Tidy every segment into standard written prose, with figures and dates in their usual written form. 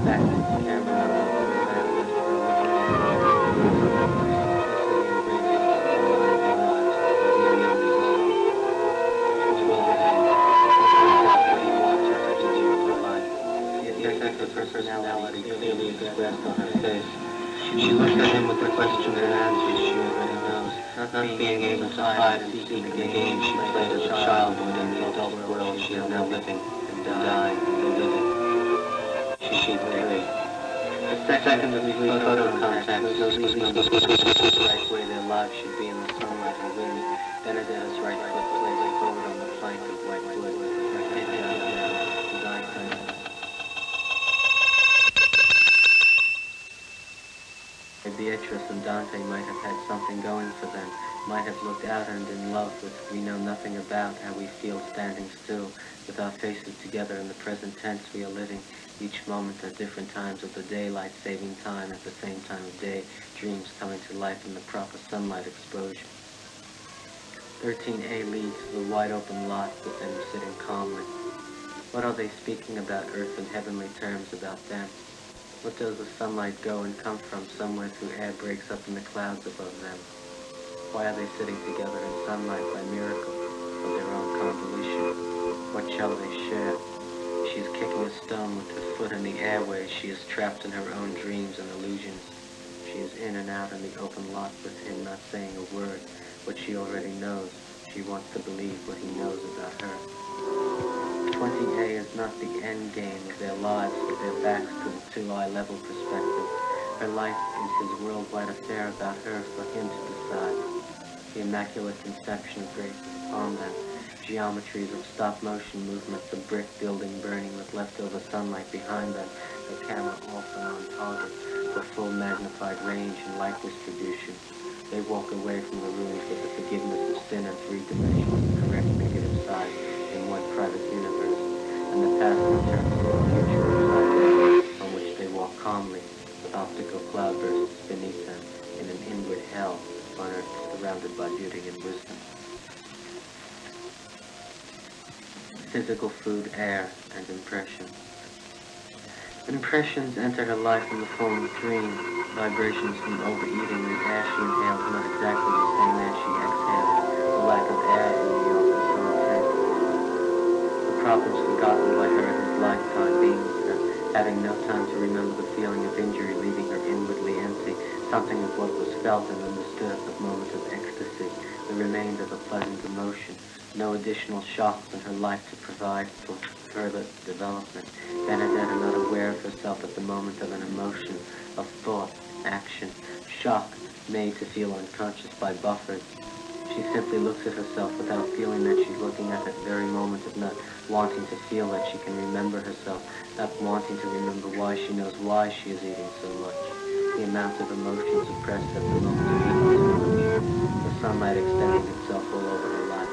respect, and remember who the man was for a living simplicity and radiance of our lives will be memories alone. Which way will it end? Sometimes after you watch her every year of her life, the effect of her personality clearly expressed on her face. She looks at him with the questions and answers she already knows, not being able to hide and seek the game she played as a child within the adult world she is now living and dying and living. She agreed. The second of three photo contacts, no squeezing the right way their lives should be in the sunlight and wind. Benedetta's right foot placed forward on the plank of white wood, her head down there, his eyes closed. Beatrice and Dante might have had something going for them, might have looked out and in love with we know nothing about, how we feel standing still, with our faces together in the present tense we are living, each moment at different times of the day, light-saving time at the same time of day, dreams coming to life in the proper sunlight exposure. 13A leads to the wide-open lot with them sitting calmly. What are they speaking about earth and heavenly terms about them? What does the sunlight go and come from somewhere through air breaks up in the clouds above them? Why are they sitting together in sunlight by miracle of their own convolution? What shall they share? She is kicking a stone with her foot in the airways. She is trapped in her own dreams and illusions. She is in and out in the open lot with him, not saying a word. What she already knows. She wants to believe what he knows about her. 20A is not the end game of their lives with their backs to the two-eye level perspective. Her life is his worldwide affair about her for him to decide. The immaculate conception of grace upon them. Geometries of stop-motion movements, a brick building burning with leftover sunlight behind them. The camera also on target for full magnified range and light distribution. They walk away from the ruins with the forgiveness of sin and three dimensions, the correct negative side in one private universe, and the past returns to the future upside down, on which they walk calmly, with optical cloudbursts beneath them, in an inward hell on earth surrounded by beauty and wisdom. Physical food, air, and impressions. Impressions enter her life in the form of dreams, vibrations from overeating. The air she inhales not exactly the same air she exhales. The lack of air in New York is so intense. The problems forgotten by her in his lifetime, being with her, having no time to remember the feeling of injury, leaving her inwardly empty, something of what was felt and understood at the moment of ecstasy, the remains of a pleasant emotion, no additional shocks in her life to provide for further development. Benedetta not aware of herself at the moment of an emotion, of thought, action, shock, made to feel unconscious by buffers. She simply looks at herself without feeling that she's looking at that very moment of not wanting to feel that she can remember herself, not wanting to remember why she knows why she is eating so much. The amount of emotion suppressed at the moment of eating too much. The sunlight extending itself all over her life.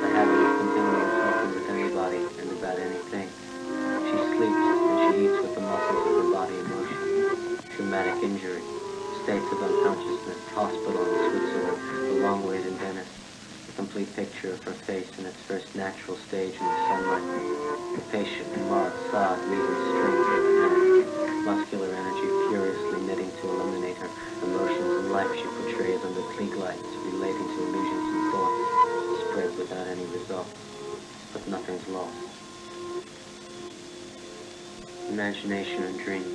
The habit of continually talking with anybody and about anything. She sleeps and she eats with the muscles of her body in motion. Traumatic injury. States of unconsciousness. Hospital in Switzerland. The long wait in Venice. A complete picture of her face in its first natural stage in the sunlight. The patient marred, sod, weaving strings in her hand. Muscular energy furiously knitting to eliminate her emotions and life she portrays under Klieg lights, relating to illusions and thoughts, spread without any result. But nothing's lost. Imagination and dreams.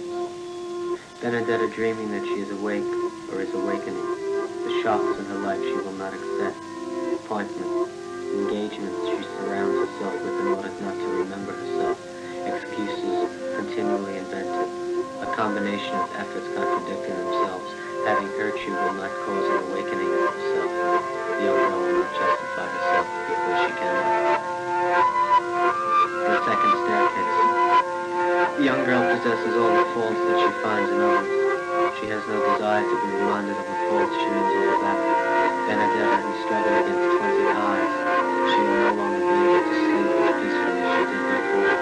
Benedetta dreaming that she is awake or is awakening. The shocks in her life she will not accept. Appointments, engagements she surrounds herself with in order not to remember herself. Excuses continually invented. A combination of efforts contradicting themselves. Having hurt you will not cause an awakening of herself. The young girl will not justify herself because she cannot. The second staircase. The young girl possesses all the faults that she finds in others. She has no desire to be reminded of the faults she knows all about. Benedetta in struggle against 20 eyes. She will no longer be able to sleep as peacefully as she did before.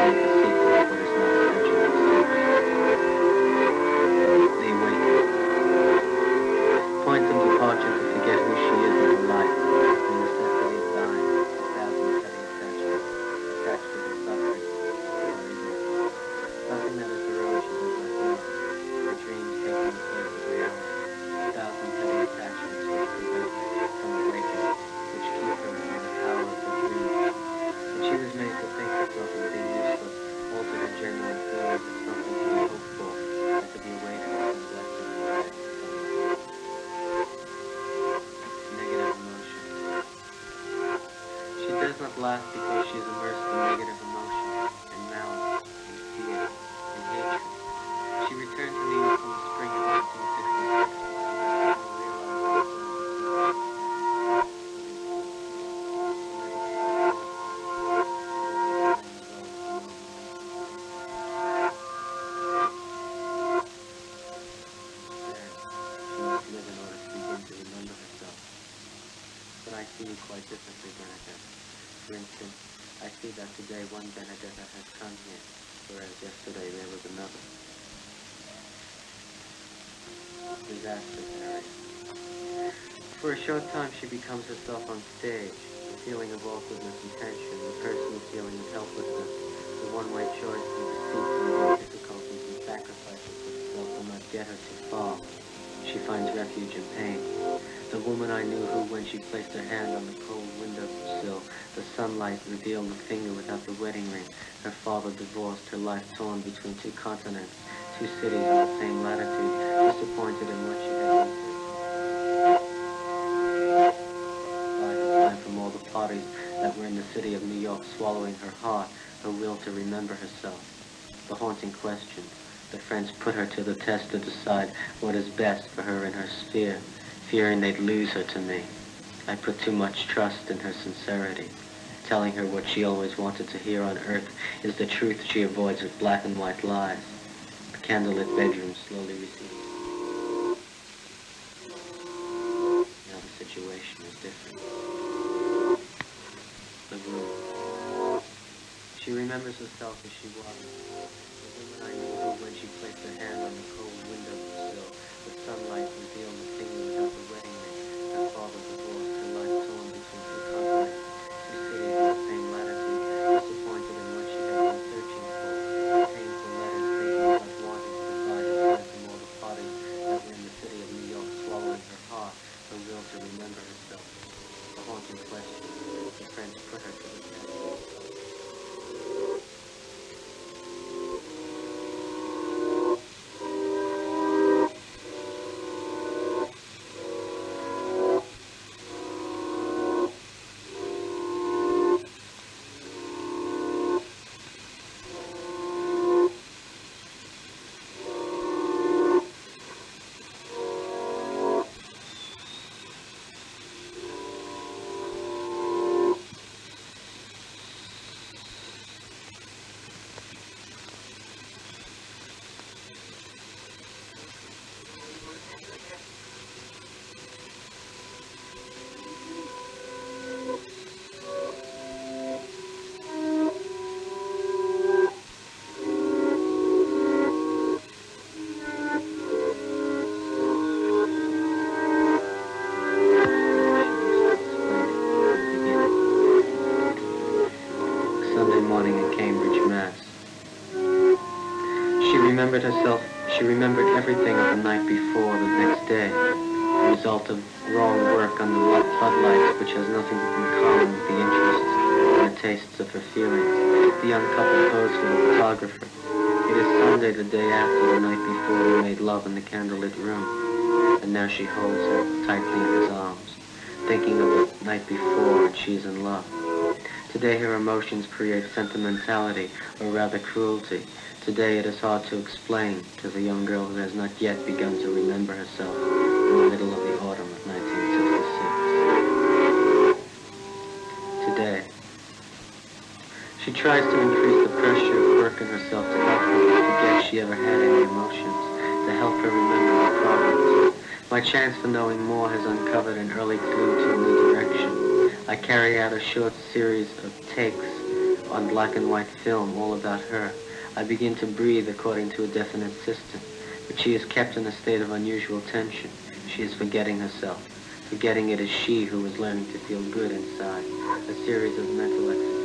Leave the secret of what is not essentially a secret. The awakening. Point of departure to forget who she is in her life. The necessity of dying. 1,000 petty attachments. Attached to her suffering. Nothing that is her Today one Benedetta has come here, whereas yesterday there was another. Disaster area. For a short time she becomes herself on stage, the feeling of awkwardness and tension, the personal feeling of helplessness, the one-way choice through deceits and great difficulties and sacrifices of herself will not get her too far. She finds refuge in pain. The woman I knew who, when she placed her hand on the cold windowsill, the sunlight revealed the finger without the wedding ring. Her father divorced, her life torn between two continents, two cities in the same latitude, disappointed in what she had been time from all the parties that were in the city of New York, swallowing her heart, her will to remember herself. The haunting questions. The friends put her to the test to decide what is best for her in her sphere, fearing they'd lose her to me. I put too much trust in her sincerity. Telling her what she always wanted to hear on earth is the truth she avoids with black and white lies. The candlelit bedroom slowly recedes. Now the situation is different. The room. She remembers herself as she was. The woman I knew who, when she placed her hand on the cold windowsill, the sunlight revealed the finger without the wedding ring. Her father divorced, her life torn between two continents, two cities in the same latitude, disappointed in what she had been searching for. Painful letters thinking about wanting to divide her time from all the parties that were in the city of New York, swallowing her heart, her will to remember herself. The haunting question. The friends put her to the test. She remembered everything of the night before, the next day, the result of wrong work under floodlights, which has nothing in common with the interests and the tastes of her feelings, the uncoupled pose for the photographer. It is Sunday, the day after the night before they made love in the candlelit room, and now she holds her tightly in his arms, thinking of the night before, and she's in love. Today her emotions create sentimentality, or rather cruelty. Today it is hard to explain to the young girl who has not yet begun to remember herself in the middle of the autumn of 1966. Today, she tries to increase the pressure of work in herself to help her forget she ever had any emotions, to help her remember her problems. My chance for knowing more has uncovered an early clue to a new direction. I carry out a short series of takes on black and white film all about her. I begin to breathe according to a definite system, but she is kept in a state of unusual tension. She is forgetting herself. Forgetting it is she who is learning to feel good inside. A series of mental exercises.